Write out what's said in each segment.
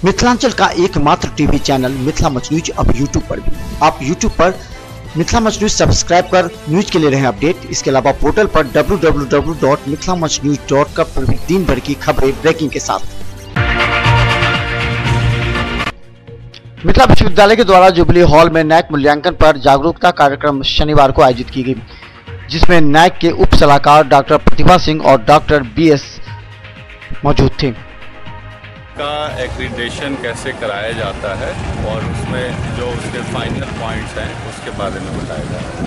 मिथिलांचल का एकमात्र TV channel Mithila much news अब यूट्यूब पर भी। आप यूट्यूब पर मिथिला मच न्यूज सब्सक्राइब कर न्यूज के लिए रहें अपडेट। इसके अलावा पोर्टल पर www.mithilamachnews.com पर भी दिन भर की खबरें ब्रेकिंग के साथ। मिथिला विश्वविद्यालय के द्वारा जुबली हॉल में नैक मूल्यांकन पर जागरूकता कार्यक्रम शनिवार को आयोजित की गई, जिसमें नैक के उप सलाहकार डॉक्टर प्रतिभा सिंह और डॉक्टर BS मौजूद थे। का एक्रीडेशन कैसे कराया जाता है और उसमें जो उसके फाइनल पॉइंट्स हैं उसके बारे में बताया जा रहा है।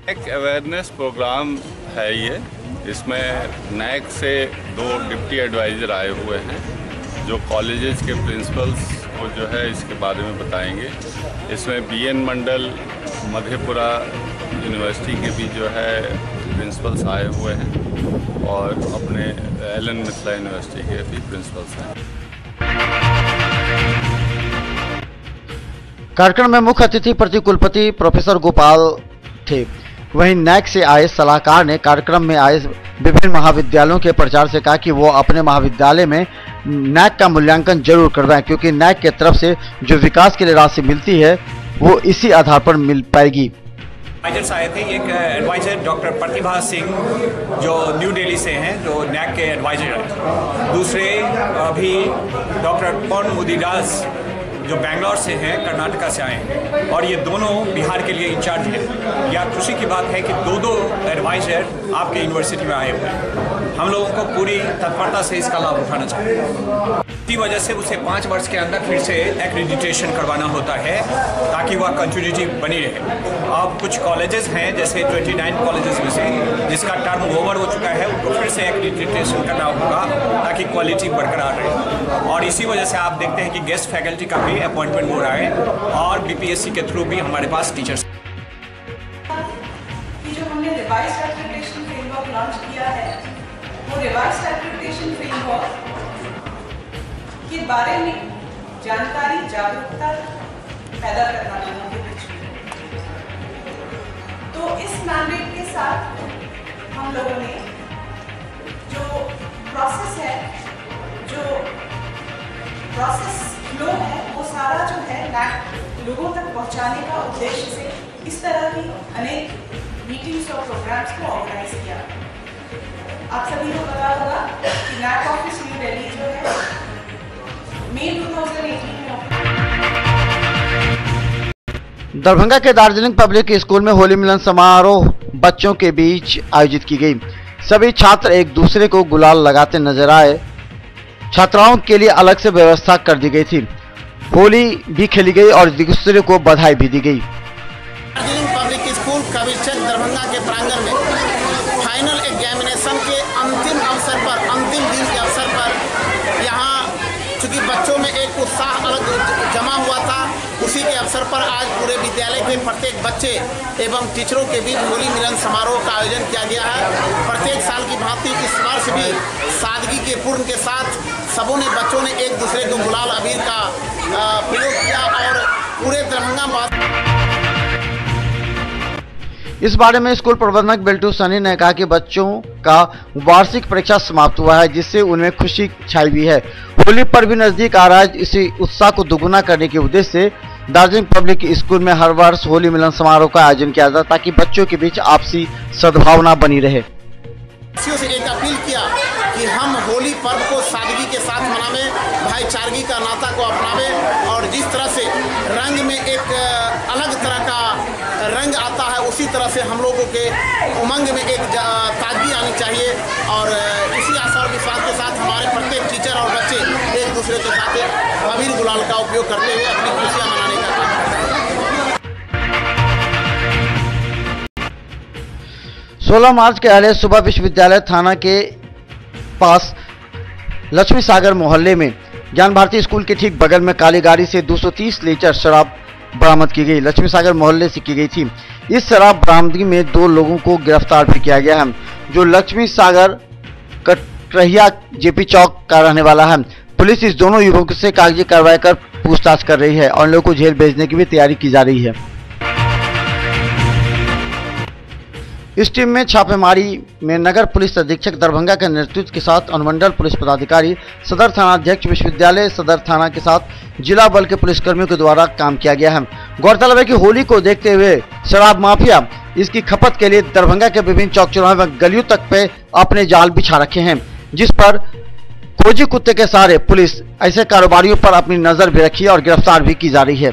एक अवेयरनेस प्रोग्राम है ये, इसमें नैक से 2 डिप्टी एडवाइज़र आए हुए हैं जो कॉलेजेस के प्रिंसिपल्स को जो है इसके बारे में बताएंगे। इसमें BN मंडल मधेपुरा यूनिवर्सिटी के भी जो है प्रिंसिपल्स आए हुए हैं और अपने LN मिथिला यूनिवर्सिटी के भी प्रिंसिपल्स हैं। कार्यक्रम में मुख्य अतिथि प्रतिकुलपति प्रोफेसर गोपाल थे। वहीं नैक से आए सलाहकार ने कार्यक्रम में आए विभिन्न महाविद्यालयों के प्रचार से कहा कि वो अपने महाविद्यालय में नैक का मूल्यांकन जरूर करवाएं, क्योंकि नैक की तरफ से जो विकास के लिए राशि मिलती है वो इसी आधार पर मिल पाएगी। एडवाइजर्स आए थे, एक एडवाइज़र डॉक्टर प्रतिभा सिंह जो न्यू दिल्ली से हैं, जो नैक के एडवाइज़र हैं। दूसरे अभी डॉक्टर पवन मुदीराज जो बेंगलोर से हैं, कर्नाटका से आए हैं, और ये दोनों बिहार के लिए इंचार्ज हैं। यह खुशी की बात है कि दो एडवाइज़र आपके यूनिवर्सिटी में आए हुए हैं। हम लोगों को पूरी तत्परता से इसका लाभ उठाना चाहिए। इसी वजह से उसे 5 वर्ष के अंदर फिर से एक्रीडिटेशन करवाना होता है ताकि वह कंटिन्यूटी बनी रहे। अब कुछ कॉलेजेस हैं जैसे 29 कॉलेजेस में से जिसका टर्म ओवर हो चुका है, उनको फिर से एक्रीडिटेशन करना होगा ताकि क्वालिटी बरकरार रहे। और इसी वजह से आप देखते हैं कि गेस्ट फैकल्टी का भी अपॉइंटमेंट हो रहा है और BPSC के थ्रू भी हमारे पास टीचर्स। जो हमने रिवाइज्ड एक्रीडिटेशन फ्रेमवर्क लॉन्च किया है, वो रिवाइज्ड एक्रीडिटेशन फ्रेमवर्क के बारे में जानकारी जागरूकता पैदा करना लोगों के बीच में। तो इस मैंडेट के साथ हम लोगों ने जो प्रोसेस है, जो प्रोसेस फ्लो है, वो सारा जो है नैक लोगों तक पहुंचाने का उद्देश्य से इस तरह की अनेक मीटिंग्स और प्रोग्राम्स को ऑर्गेनाइज किया। आप सभी को पता होगा कि नैक ऑफिस न्यू दिल्ली जो है मई 2018 में। दरभंगा के दार्जिलिंग पब्लिक स्कूल में होली मिलन समारोह बच्चों के बीच आयोजित की गई। सभी छात्र एक दूसरे को गुलाल लगाते नजर आए। छात्राओं के लिए अलग से व्यवस्था कर दी गई थी। होली भी खेली गई और एक दूसरे को बधाई भी दी गई। दार्जिलिंग पब्लिक स्कूल कबीरचक दरभंगा के प्रांगण में फाइनल एग्जामिनेशन के अंतिम अवसर पर, अंतिम दिन के अवसर पर यहाँ चूँकि बच्चों में एक उत्साह अलग जमा हुआ था, उसी के अवसर पर आज पूरे विद्यालय के प्रत्येक बच्चे एवं टीचरों के बीच होली मिलन समारोह का आयोजन किया गया है। प्रत्येक साल की भांति इस वर्ष भी सादगी के पूर्ण के साथ सबों ने, बच्चों ने एक दूसरे को गुलाल अबीर का प्रयोग किया और पूरे दरभंगा। इस बारे में स्कूल प्रबंधक बिल्टू सनी ने कहा कि बच्चों का वार्षिक परीक्षा समाप्त हुआ है, जिससे उनमें खुशी छाई हुई है। होली पर भी नजदीक आ रहा है, इसी उत्साह को दुगुना करने के उद्देश्य से दार्जिलिंग पब्लिक स्कूल में हर वर्ष होली मिलन समारोह का आयोजन किया जाता है ताकि बच्चों के बीच आपसी सद्भावना बनी रहे। से एक अपील किया कि हम होली पर्व को सादगी के साथ मनावें, भाईचारगी का नाता को अपनावें और जिस तरह से रंग में एक अलग तरह का रंग आता है, उसी तरह से हम लोगों के उमंग में एक ताजगी आनी चाहिए। और इसी आशा और विश्वास के साथ हमारे प्रत्येक टीचर और बच्चे एक दूसरे के साथ अबीर गुलाल का उपयोग करते हुए अपनी खुशियाँ मनाने का काम करते हैं। 16 मार्च के पहले सुबह विश्वविद्यालय थाना के पास लक्ष्मी सागर मोहल्ले में ज्ञान भारती स्कूल के ठीक बगल में काली गाड़ी से 230 लीटर शराब बरामद की गई। लक्ष्मी सागर मोहल्ले से की गई थी। इस शराब बरामदगी में 2 लोगों को गिरफ्तार भी किया गया है, जो लक्ष्मी सागर कटरहिया JP चौक का रहने वाला है। पुलिस इस दोनों युवकों से कागजी कार्रवाई कर पूछताछ कर रही है और लोगों को जेल भेजने की भी तैयारी की जा रही है। इस टीम में छापेमारी में नगर पुलिस अधीक्षक दरभंगा के नेतृत्व के साथ अनुमंडल पुलिस पदाधिकारी, सदर थाना अध्यक्ष, विश्वविद्यालय सदर थाना के साथ जिला बल के पुलिसकर्मियों के द्वारा काम किया गया है। गौरतलब है कि होली को देखते हुए शराब माफिया इसकी खपत के लिए दरभंगा के विभिन्न चौक चौराहे व गलियों तक पे अपने जाल बिछा रखे हैं, जिस पर खोजी कुत्ते के सहारे पुलिस ऐसे कारोबारियों पर अपनी नजर भी रखी है और गिरफ्तार भी की जा रही है।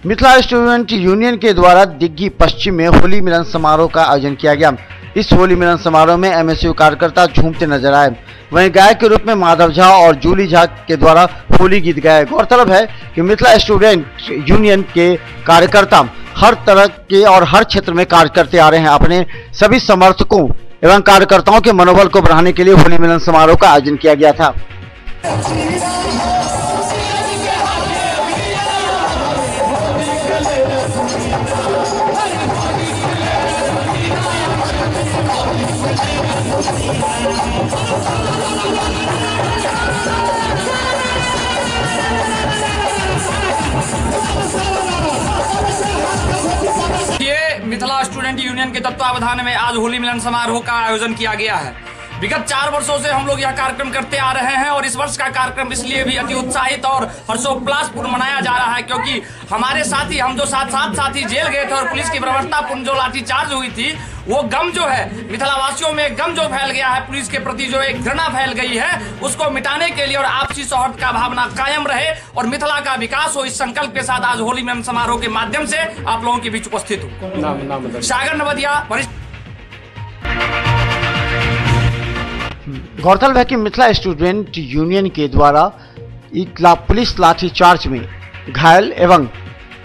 मिथिला स्टूडेंट यूनियन के द्वारा दिग्गी पश्चिम में होली मिलन समारोह का आयोजन किया गया। इस होली मिलन समारोह में एमएसयू कार्यकर्ता झूमते नजर आए। वहीं गायक के रूप में माधव झा और जूली झा के द्वारा होली गीत गाए। गौरतलब है कि मिथिला स्टूडेंट यूनियन के कार्यकर्ता हर तरह के और हर क्षेत्र में कार्य करते आ रहे हैं। अपने सभी समर्थकों एवं कार्यकर्ताओं के मनोबल को बढ़ाने के लिए होली मिलन समारोह का आयोजन किया गया था। मिथिला स्टूडेंट यूनियन के तत्वावधान में आज होली मिलन समारोह का आयोजन किया गया है। विगत 4 वर्षों से हम लोग यह कार्यक्रम करते आ रहे हैं और इस वर्ष का कार्यक्रम इसलिए भी अति उत्साहित और हर्षोल्लासपूर्ण मनाया जा रहा है क्योंकि हमारे साथी, हम जो साथ साथी जेल गए थे और पुलिस की बर्बरतापूर्ण जो लाठीचार्ज हुई थी, वो गम जो है मिथिला वासियों में गम जो फैल गया है, पुलिस के प्रति जो एक घृणा फैल गई है, उसको मिटाने के लिए और आपसी सौहार्द का भावना कायम रहे और मिथिला का विकास हो, इस संकल्प के साथ आज होली मिलन समारोह के माध्यम से आप लोगों के बीच उपस्थित हूँ। सागर नवदिया। गौरतलब है कि मिथिला स्टूडेंट यूनियन के द्वारा पुलिस लाठीचार्ज में घायल एवं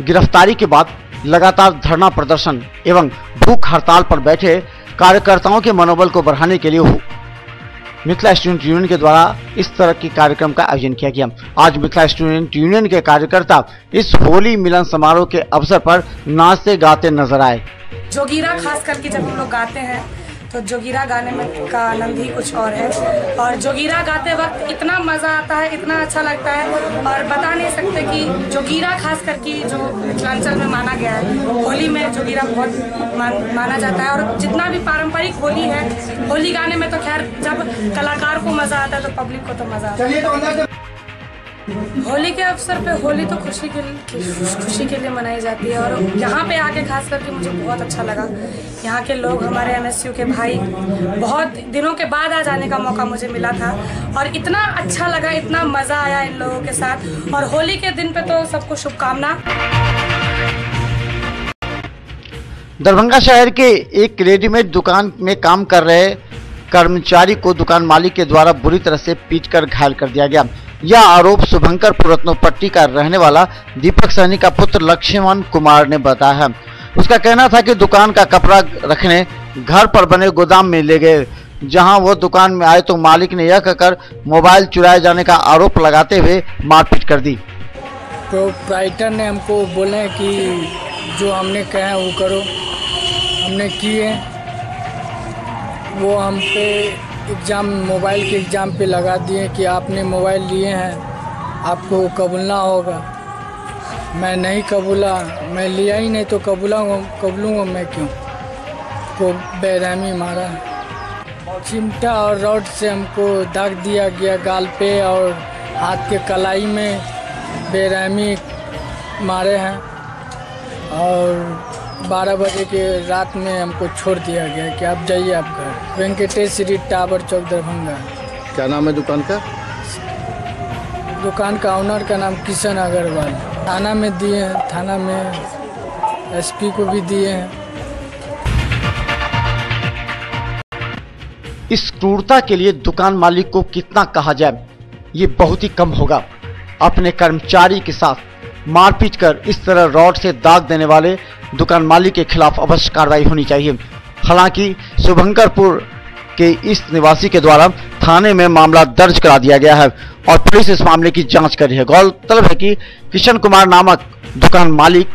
गिरफ्तारी के बाद लगातार धरना प्रदर्शन एवं भूख हड़ताल पर बैठे कार्यकर्ताओं के मनोबल को बढ़ाने के लिए मिथिला स्टूडेंट यूनियन के द्वारा इस तरह के कार्यक्रम का आयोजन किया गया। आज मिथिला स्टूडेंट यूनियन के कार्यकर्ता इस होली मिलन समारोह के अवसर पर नाचते गाते नजर आए। जोगीरा खास करके जब हम लोग गाते हैं तो जोगीरा गाने में का आनंद ही कुछ और है और जोगीरा गाते वक्त इतना मज़ा आता है, इतना अच्छा लगता है और बता नहीं सकते कि जोगीरा खास करके जो मिथिलांचल में माना गया है, होली में जोगीरा बहुत माना जाता है और जितना भी पारंपरिक होली है, होली गाने में तो खैर जब कलाकार को मज़ा आता है तो पब्लिक को तो मज़ा आता है। होली के अवसर पे होली तो खुशी के लिए मनाई जाती है और यहाँ पे आके खास करके मुझे बहुत अच्छा लगा। यहाँ के लोग, हमारे एमएसयू के भाई, बहुत दिनों के बाद आज आने का मौका मुझे मिला था और इतना अच्छा लगा, इतना मज़ा आया इन लोगों के साथ और होली के दिन पे तो सबको शुभकामना। दरभंगा शहर के एक रेडीमेड दुकान में काम कर रहे कर्मचारी को दुकान मालिक के द्वारा बुरी तरह से पीटकर घायल कर दिया गया। यह आरोप शुभंकरपुर रत्नोपट्टी का रहने वाला दीपक सहनी का पुत्र लक्ष्मण कुमार ने बताया है। उसका कहना था कि दुकान का कपड़ा रखने घर पर बने गोदाम में ले गए, जहां वो दुकान में आए तो मालिक ने यह कहकर मोबाइल चुराए जाने का आरोप लगाते हुए मारपीट कर दी। प्रोप्राइटर ने हमको बोले कि जो हमने कहा वो करो, हमने किए। वो हम पे एग्ज़ाम, मोबाइल के एग्ज़ाम पे लगा दिए कि आपने मोबाइल लिए हैं, आपको कबूलना होगा। मैं नहीं कबूला, मैं लिया ही नहीं तो कबूलूँगा मैं क्यों? को बेरहमी मारा, चिमटा और रॉड से हमको दाग दिया गया गाल पे और हाथ के कलाई में बेरहमी मारे हैं और 12 बजे के रात में हमको छोड़ दिया गया कि आप जाइए आप घर। वेंकटेश्वरी टावर चौक दरभंगा। क्या नाम है दुकान का? दुकान का ऑनर का नाम किशन अग्रवाल। थाना में दिए हैं, थाना में एसपी को भी दिए हैं। इस क्रूरता के लिए दुकान मालिक को कितना कहा जाए, ये बहुत ही कम होगा। अपने कर्मचारी के साथ मारपीट कर इस तरह रॉड से दाग देने वाले दुकान मालिक के खिलाफ अवश्य कार्रवाई होनी चाहिए। हालांकि शुभंकरपुर के इस निवासी के द्वारा थाने में मामला दर्ज करा दिया गया है और पुलिस इस मामले की जांच कर रही है। गौरतलब है कि किशन कुमार नामक दुकान मालिक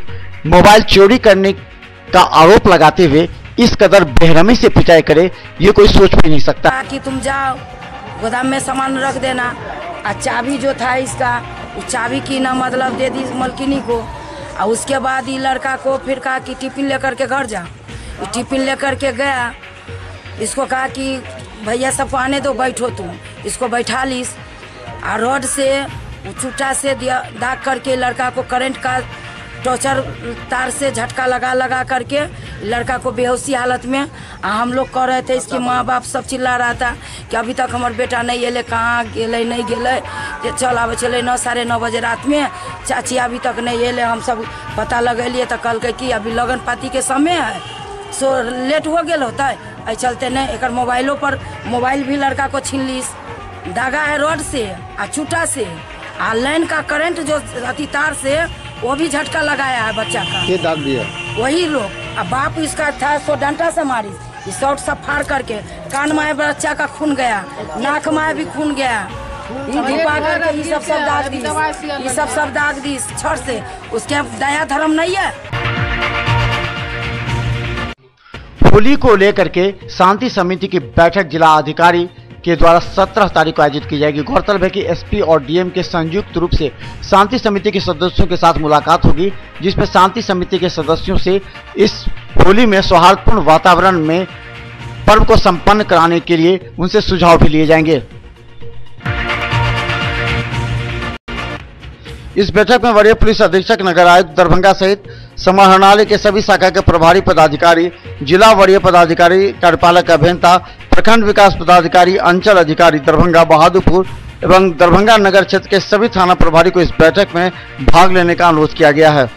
मोबाइल चोरी करने का आरोप लगाते हुए इस कदर बेरहमी से पिटाई करे, ये कोई सोच भी नहीं सकता। कि तुम जाओ गोदाम में सामान रख देना, और चाबी जो था इसका, चाबी की ना मतलब दे दी मलकिनी को, और उसके बाद ये लड़का को फिर कहा कि टिफिन लेकर के घर जा। टिफिन लेकर के गया, इसको कहा कि भैया सबको आने दो, बैठो तुम। इसको बैठा लीस और रॉड से चुट्टा से दाग करके लड़का को करंट का टॉर्चर तार से झटका लगा करके लड़का को बेहोशी हालत में हम लोग कह रहे थे। इसके माँ बाप सब चिल्ला रहा था कि अभी तक हमारे बेटा नहीं एले, कहाँ गेले नहीं गेले, चल आवे चले 9 साढ़े 9 बजे रात में, चाची अभी तक नहीं एले। हम सब पता लगेलिए तो कल के कि अभी लगन पाती के समय है, सो लेट हो गया होता है। ऐ चलते नहीं एक मोबाइलों पर मोबाइल भी लड़का को छीन लीस, दागा है रॉड से आ चूटा से आ लाइन का करंट जो अति तार से वो भी झटका लगाया है बच्चा का। ये दाग दिया वही लोग। अब बाप इसका था सो डंटा से मारी, इस शॉट सब फाड़ करके कान में बच्चा का खून गया, नाक में भी खून गया। ये सब दाग दी छड़ से। उसके दया धर्म नहीं है। होली को लेकर के शांति समिति की बैठक जिला अधिकारी के द्वारा 17 तारीख को आयोजित की जाएगी। गौरतलब है कि एसपी और डीएम के संयुक्त रूप से शांति समिति के सदस्यों के साथ मुलाकात होगी, जिसमें शांति समिति के सदस्यों से इस होली में सौहार्दपूर्ण वातावरण में पर्व को संपन्न कराने के लिए उनसे सुझाव भी लिए जाएंगे। इस बैठक में वरीय पुलिस अधीक्षक नगर आयुक्त दरभंगा सहित समाहरणालय के सभी शाखा के प्रभारी पदाधिकारी, जिला वरीय पदाधिकारी, कार्यपालक अभियंता, प्रखंड विकास पदाधिकारी, अंचल अधिकारी दरभंगा, बहादुरपुर एवं दरभंगा नगर क्षेत्र के सभी थाना प्रभारी को इस बैठक में भाग लेने का अनुरोध किया गया है।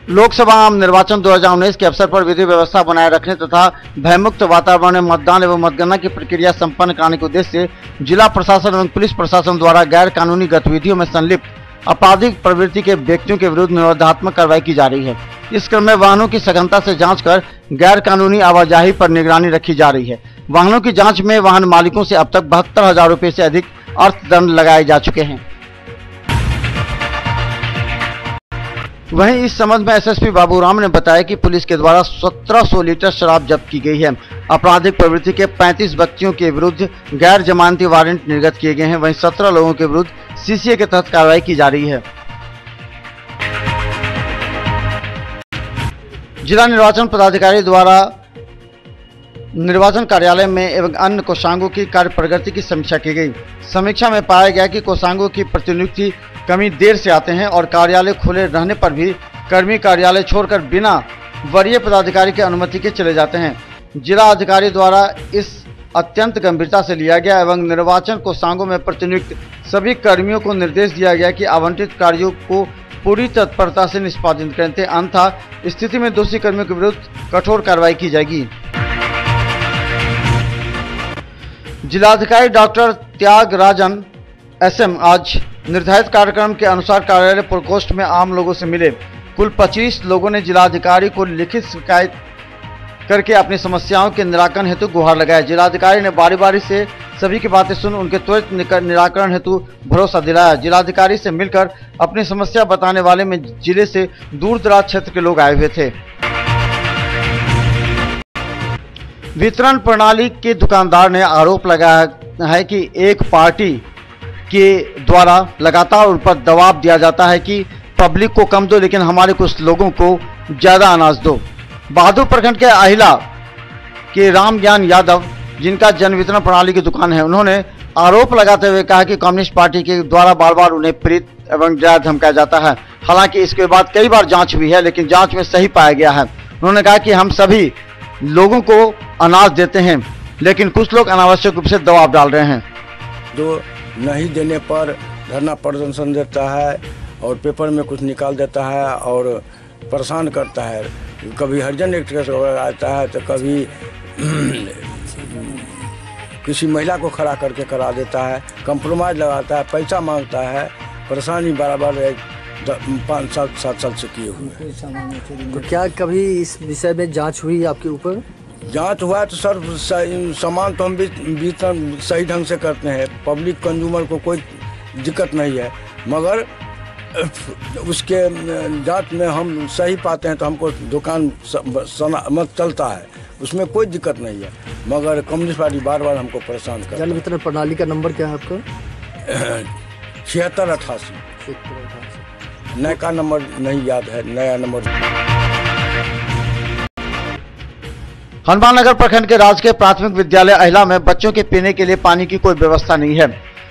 लोकसभा आम निर्वाचन 2019 के अवसर पर विधि व्यवस्था बनाए रखने तथा भयमुक्त वातावरण में मतदान एवं मतगणना की प्रक्रिया संपन्न कराने के उद्देश्य से जिला प्रशासन एवं पुलिस प्रशासन द्वारा गैर कानूनी गतिविधियों में संलिप्त आपराधिक प्रवृत्ति के व्यक्तियों के विरुद्ध निरोधात्मक कार्रवाई की जा रही है। इस क्रम में वाहनों की सघनता से जांच कर गैर कानूनी आवाजाही पर निगरानी रखी जा रही है। वाहनों की जांच में वाहन मालिकों से अब तक 72,000 रुपए से अधिक अर्थदंड लगाए जा चुके हैं। वहीं इस संबंध में एसएसपी बाबूराम ने बताया कि पुलिस के द्वारा 1700 लीटर शराब जब्त की गई है। आपराधिक प्रवृत्ति के 35 व्यक्तियों के विरुद्ध गैर जमानती वारंट निर्गत किए गए हैं। वहीं 17 लोगों के विरुद्ध सीसीए के तहत कार्रवाई की जा रही है। जिला निर्वाचन पदाधिकारी द्वारा निर्वाचन कार्यालय में एवं अन्य कोषांगों की कार्य प्रगति की समीक्षा की गई। समीक्षा में पाया गया कि कोषांगों की प्रतिनियुक्ति कमी देर से आते हैं और कार्यालय खुले रहने पर भी कर्मी कार्यालय छोड़कर बिना वरीय पदाधिकारी की अनुमति के चले जाते हैं। जिला अधिकारी द्वारा इस अत्यंत गंभीरता से लिया गया एवं निर्वाचन कोषांगों में प्रतिनियुक्त सभी कर्मियों को निर्देश दिया गया कि आवंटित कार्यों को पूरी तत्परता से निष्पादित करें, अन्यथा स्थिति में दोषी कर्मियों के विरुद्ध कठोर कार्रवाई की जाएगी। जिलाधिकारी डॉक्टर त्यागराजन एसएम आज निर्धारित कार्यक्रम के अनुसार कार्यालय प्रकोष्ठ में आम लोगों से मिले। कुल 25 लोगों ने जिलाधिकारी को लिखित शिकायत करके अपनी समस्याओं के निराकरण हेतु गुहार लगाया। जिलाधिकारी ने बारी बारी से सभी की बातें सुन उनके त्वरित निराकरण हेतु भरोसा दिलाया। जिलाधिकारी से मिलकर अपनी समस्या बताने वाले में जिले से दूर दराज क्षेत्र के लोग आए हुए थे। वितरण प्रणाली के दुकानदार ने आरोप लगाया है कि एक पार्टी के द्वारा लगातार उन पर दबाव दिया जाता है कि पब्लिक को कम दो लेकिन हमारे कुछ लोगों को ज्यादा अनाज दो। बहादुर प्रखंड के अहिला के राम ज्ञान यादव, जिनका जन वितरण प्रणाली की दुकान है, उन्होंने आरोप लगाते हुए कहा कि कम्युनिस्ट पार्टी के द्वारा बार बार उन्हें प्रेरित एवं डरा धमकाया जाता है। हालांकि इसके बाद कई बार जांच हुई है लेकिन जांच में सही पाया गया है। उन्होंने कहा कि हम सभी लोगों को अनाज देते हैं लेकिन कुछ लोग अनावश्यक रूप से दबाव डाल रहे हैं। जो नहीं देने पर धरना प्रदर्शन देता है और पेपर में कुछ निकाल देता है और परेशान करता है। कभी हरिजन एक्ट आता है तो कभी किसी महिला को खड़ा करके करा देता है, कंप्रोमाइज लगाता है, पैसा मांगता है। परेशानी बराबर 5-7 साल से किए हुए। तो क्या कभी इस विषय में जांच हुई आपके ऊपर? जांच हुआ तो सर सामान तो हम भी वितरण सही ढंग से करते हैं, पब्लिक कंज्यूमर को कोई दिक्कत नहीं है, मगर उसके जांच में हम सही पाते हैं तो हमको दुकान मत चलता है, उसमें कोई दिक्कत नहीं है। मगर कम्युनिस्ट पार्टी बार बार हमको परेशान कर। जन वितरण प्रणाली का नंबर क्या है आपका? 7688। नया का नंबर नहीं याद है, नया नंबर। हनुमान नगर प्रखंड के राजकीय प्राथमिक विद्यालय अहिला में बच्चों के पीने के लिए पानी की कोई व्यवस्था नहीं है।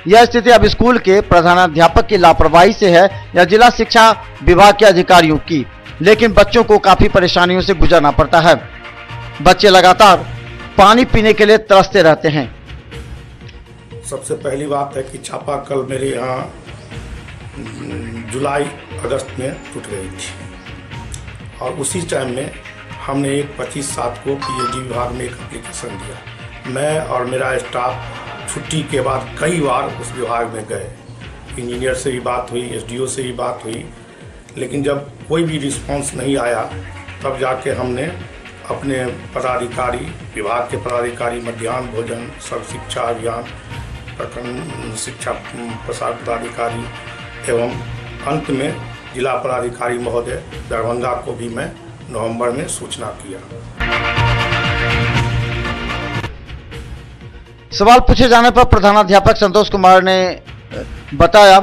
यह स्थिति अब स्कूल के प्रधानाध्यापक की लापरवाही से है या जिला शिक्षा विभाग के अधिकारियों की, लेकिन बच्चों को काफी परेशानियों से गुजरना पड़ता है। बच्चे लगातार पानी पीने के लिए तरसते रहते हैं। सबसे पहली बात है कि चापाकल मेरे यहाँ जुलाई अगस्त में टूट गई थी और उसी टाइम में हमने एक 25/7 को पीएचडी विभाग में एक एप्लीकेशन दिया। मैं और मेरा स्टाफ छुट्टी के बाद कई बार उस विभाग में गए, इंजीनियर से भी बात हुई, एसडीओ से भी बात हुई, लेकिन जब कोई भी रिस्पांस नहीं आया तब जाके हमने अपने पदाधिकारी, विभाग के पदाधिकारी, मध्याह्न भोजन, सर्व शिक्षा अभियान, प्रखंड शिक्षा प्रसार पदाधिकारी एवं अंत में जिला पदाधिकारी महोदय दरभंगा को भी मैं नवंबर में सूचना किया। सवाल पूछे जाने पर प्रधानाध्यापक संतोष कुमार ने बताया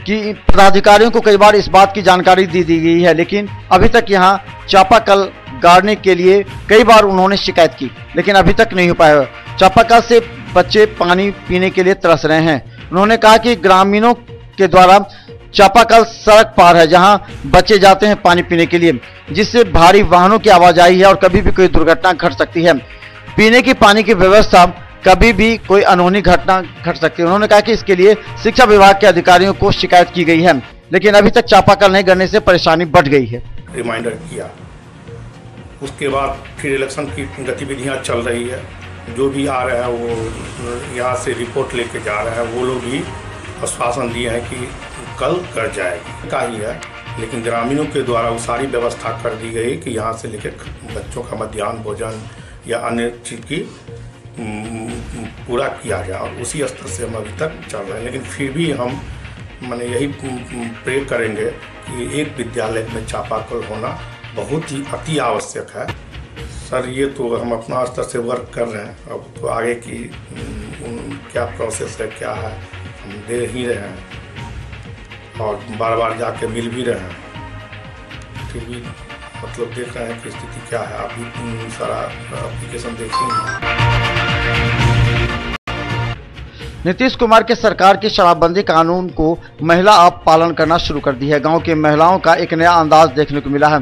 कि पदाधिकारियों को कई बार इस बात की जानकारी दी गई है, लेकिन अभी तक यहां चापाकल गाड़ने के लिए कई बार उन्होंने शिकायत की, लेकिन अभी तक नहीं हो पाया। चापाकल से बच्चे पानी पीने के लिए तरस रहे हैं। उन्होंने कहा कि ग्रामीणों के द्वारा चापाकल सड़क पार है जहां बच्चे जाते हैं पानी पीने के लिए, जिससे भारी वाहनों की आवाजाही है और कभी भी कोई दुर्घटना घट सकती है। पीने की पानी की व्यवस्था कभी भी कोई अनहोनी घटना घट सकती है। उन्होंने कहा कि इसके लिए शिक्षा विभाग के अधिकारियों को शिकायत की गई है, लेकिन अभी तक चापाकल नहीं करने से परेशानी बढ़ गई है। रिमाइंडर किया, उसके बाद फिर इलेक्शन की गतिविधियां चल रही है। जो भी आ रहा है वो यहाँ से रिपोर्ट लेके जा रहा है। वो लोग भी आश्वासन दिए हैं कि कल कर जाएगी का ही है, लेकिन ग्रामीणों के द्वारा वो सारी व्यवस्था कर दी गई कि यहाँ से लेकर बच्चों का मध्याह्न भोजन या अन्य चीज़ की पूरा किया जाए और उसी स्तर से हम अभी तक चल रहे हैं। लेकिन फिर भी हम माने यही प्रे करेंगे कि एक विद्यालय में चापाकल होना बहुत ही अति आवश्यक है। सर ये तो हम अपना स्तर से वर्क कर रहे हैं, अब तो आगे की क्या प्रोसेस है क्या है हम दे ही रहे हैं और बार बार जाके मिल भी रहे हैं, फिर भी मतलब देख रहे हैं कि स्थिति क्या है। आप भी सारा एप्लीकेशन देखेंगे। नीतीश कुमार के सरकार की शराबबंदी कानून को महिला अब पालन करना शुरू कर दी है। गांव की महिलाओं का एक नया अंदाज देखने को मिला है,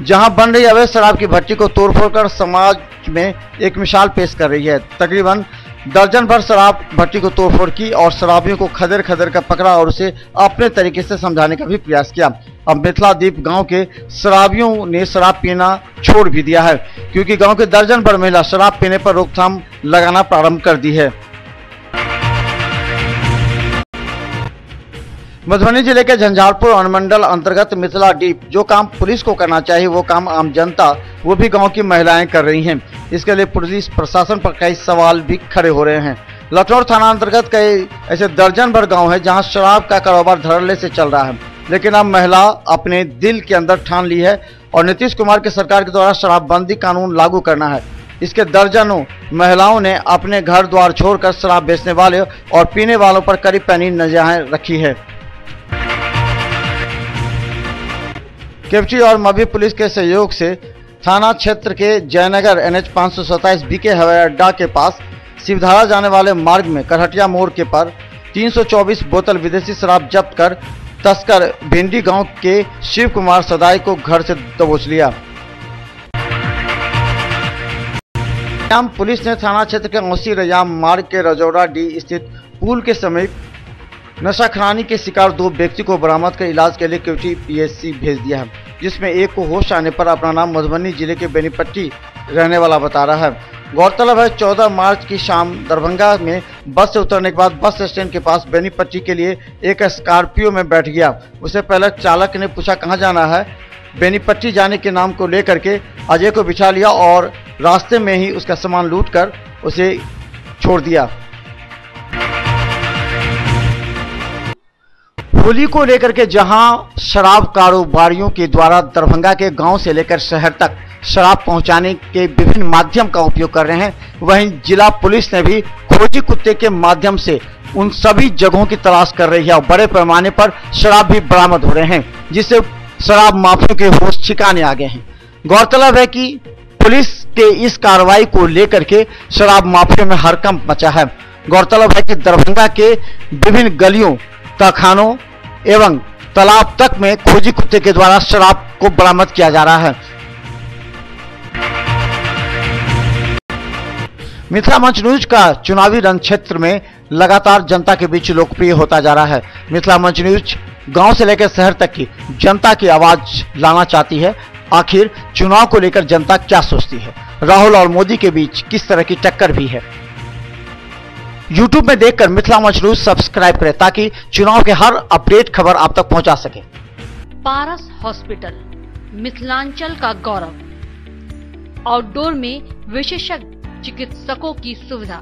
जहां बन रही अवैध शराब की भट्टी को तोड़फोड़ कर समाज में एक मिसाल पेश कर रही है। तकरीबन दर्जन भर शराब भट्टी को तोड़फोड़ की और शराबियों को खदेड़ खदेड़ कर पकड़ा और उसे अपने तरीके से समझाने का भी प्रयास किया। अब मिथिलादीप गांव के शराबियों ने शराब पीना छोड़ भी दिया है, क्योंकि गांव के दर्जन भर महिला शराब पीने पर रोकथाम लगाना प्रारंभ कर दी है। मधुबनी जिले के झंझारपुर अनुमंडल अंतर्गत मिथिलादीप जो काम पुलिस को करना चाहिए वो काम आम जनता वो भी गांव की महिलाएं कर रही हैं। इसके लिए पुलिस प्रशासन पर कई सवाल भी खड़े हो रहे हैं। लखनऊ थाना अंतर्गत कई ऐसे दर्जन भर गांव है जहां शराब का कारोबार धड़ल्ले से चल रहा है, लेकिन अब महिला अपने दिल के अंदर ठान ली है और नीतीश कुमार की सरकार के द्वारा शराबबंदी कानून लागू करना है। इसके दर्जनों महिलाओं ने अपने घर द्वार छोड़कर शराब बेचने वाले और पीने वालों पर कड़ी पैनी निगाहें रखी है। केवटी और मभी पुलिस के सहयोग से थाना क्षेत्र के जयनगर NH 527 बीके हवाई अड्डा के पास शिवधारा जाने वाले मार्ग में करहटिया मोड़ के पर 324 बोतल विदेशी शराब जब्त कर तस्कर भिंडी गांव के शिव कुमार सदाई को घर से दबोच लिया। पुलिस ने थाना क्षेत्र के औसी रयाम मार्ग के रजौरा डी स्थित पुल के समीप नशाखरानी के शिकार 2 व्यक्ति को बरामद कर इलाज के लिए केवटी PSC भेज दिया है, जिसमें एक को होश आने पर अपना नाम मधुबनी जिले के बेनीपट्टी रहने वाला बता रहा है। गौरतलब है 14 मार्च की शाम दरभंगा में बस से उतरने के बाद बस स्टैंड के पास बेनीपट्टी के लिए एक स्कॉर्पियो में बैठ गया। उसे पहले चालक ने पूछा कहां जाना है, बेनीपट्टी जाने के नाम को लेकर के अजय को बिठा लिया और रास्ते में ही उसका सामान लूट कर उसे छोड़ दिया। होली को लेकर के जहां शराब कारोबारियों के द्वारा दरभंगा के गांव से लेकर शहर तक शराब पहुंचाने के विभिन्न माध्यम का उपयोग कर रहे हैं, वहीं जिला पुलिस ने भी खोजी कुत्ते के माध्यम से उन सभी जगहों की तलाश कर रही है और बड़े पैमाने पर शराब भी बरामद हो रहे हैं, जिससे शराब माफियों के होश ठिकाने आ गए हैं। गौरतलब है कि पुलिस के इस कार्रवाई को लेकर के शराब माफियों में हड़कंप मचा है। गौरतलब है कि दरभंगा के विभिन्न गलियों, तहखानों एवं तालाब तक में खोजी कुत्ते के द्वारा शराब को बरामद किया जा रहा है। मिथिला मंच न्यूज का चुनावी रण क्षेत्र में लगातार जनता के बीच लोकप्रिय होता जा रहा है। मिथिला मंच न्यूज गांव से लेकर शहर तक की जनता की आवाज लाना चाहती है। आखिर चुनाव को लेकर जनता क्या सोचती है, राहुल और मोदी के बीच किस तरह की टक्कर भी है। YouTube में देखकर मिथिला मंच न्यूज सब्सक्राइब करें ताकि चुनाव के हर अपडेट खबर आप तक पहुंचा सके। पारस हॉस्पिटल, मिथिलांचल का गौरव। आउटडोर में विशेषज्ञ चिकित्सकों की सुविधा,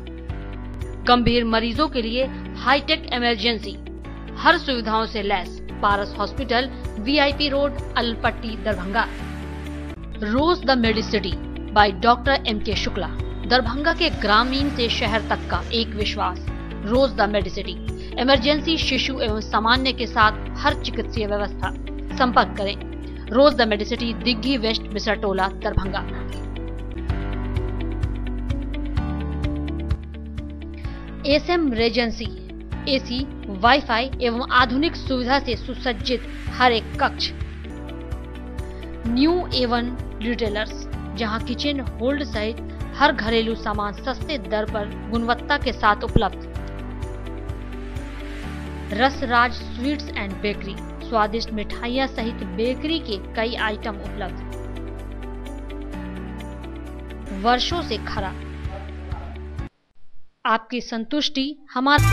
गंभीर मरीजों के लिए हाईटेक इमरजेंसी, हर सुविधाओं से लैस। Paras hospital, VIP road, Alpatti, Darbhanga. Rose the medicity by doctor MK Shukla, Darbhanga के ग्रामीण से शहर तक का एक विश्वास। रोज द मेडिसिटी, इमरजेंसी, शिशु एवं सामान्य के साथ हर चिकित्सीय व्यवस्था। संपर्क करें rose the medicity, Digghi west, Bisartola, Darbhanga. SM regency, AC, wifi एवं आधुनिक सुविधा से सुसज्जित हर एक कक्ष। न्यू A1 रिटेलर्स, जहां किचन होल्ड सहित हर घरेलू सामान सस्ते दर पर गुणवत्ता के साथ उपलब्ध। रसराज स्वीट्स एंड बेकरी, स्वादिष्ट मिठाइयां सहित बेकरी के कई आइटम उपलब्ध। वर्षों से खरा, आपकी संतुष्टि हमारा।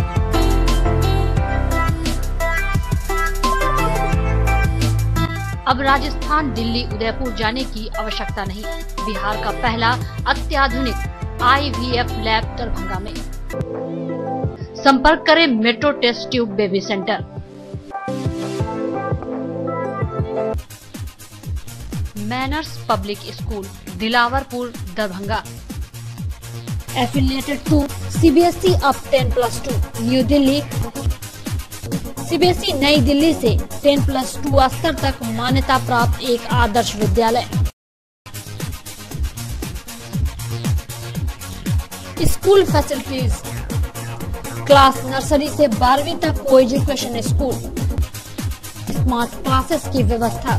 अब राजस्थान, दिल्ली, उदयपुर जाने की आवश्यकता नहीं। बिहार का पहला अत्याधुनिक IVF लैब दरभंगा में। संपर्क करें metro test tube baby centre. Manners public school, Dilawarpur, Darbhanga. Affiliated to CBSE up 10+2, new Delhi. CBSE नई दिल्ली से 10+2 स्तर तक मान्यता प्राप्त एक Adarsh Vidyalaya. School facilities, class nursery से 12वीं तक को एजुकेशन स्कूल, स्मार्ट क्लासेस की व्यवस्था,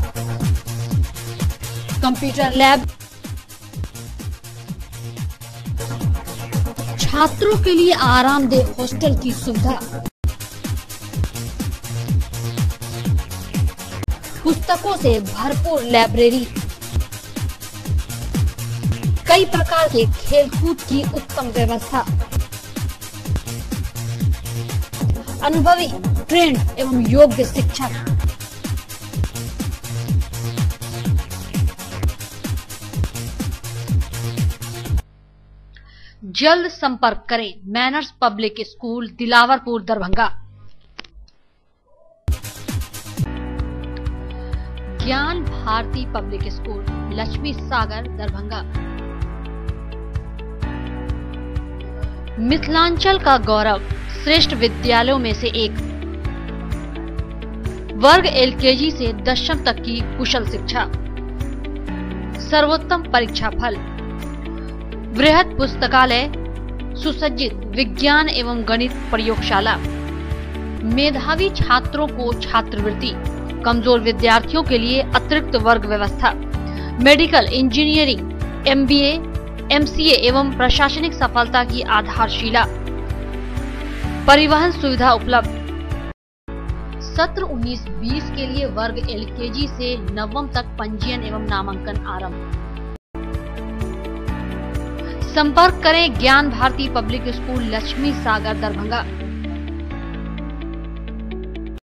कंप्यूटर लैब, छात्रों के लिए आरामदेह हॉस्टल की सुविधा, पुस्तकों से भरपूर लाइब्रेरी, कई प्रकार के खेलकूद की उत्तम व्यवस्था, अनुभवी, ट्रेंड एवं योग्य शिक्षक। जल्द संपर्क करें manners public school, Dilawarpur, Darbhanga. ज्ञान भारती पब्लिक स्कूल, लक्ष्मी सागर, दरभंगा। मिथिलांचल का गौरव, श्रेष्ठ विद्यालयों में से एक। वर्ग LKG से 10वीं तक की कुशल शिक्षा, सर्वोत्तम परीक्षा फल, बृहद पुस्तकालय, सुसज्जित विज्ञान एवं गणित प्रयोगशाला, मेधावी छात्रों को छात्रवृत्ति, कमजोर विद्यार्थियों के लिए अतिरिक्त वर्ग व्यवस्था, मेडिकल, इंजीनियरिंग, MBA, MCA एवं प्रशासनिक सफलता की आधारशिला, परिवहन सुविधा उपलब्ध। सत्र 19-20 के लिए वर्ग LKG से 9वीं तक पंजीयन एवं नामांकन आरंभ। संपर्क करें ज्ञान भारती पब्लिक स्कूल, लक्ष्मी सागर, दरभंगा।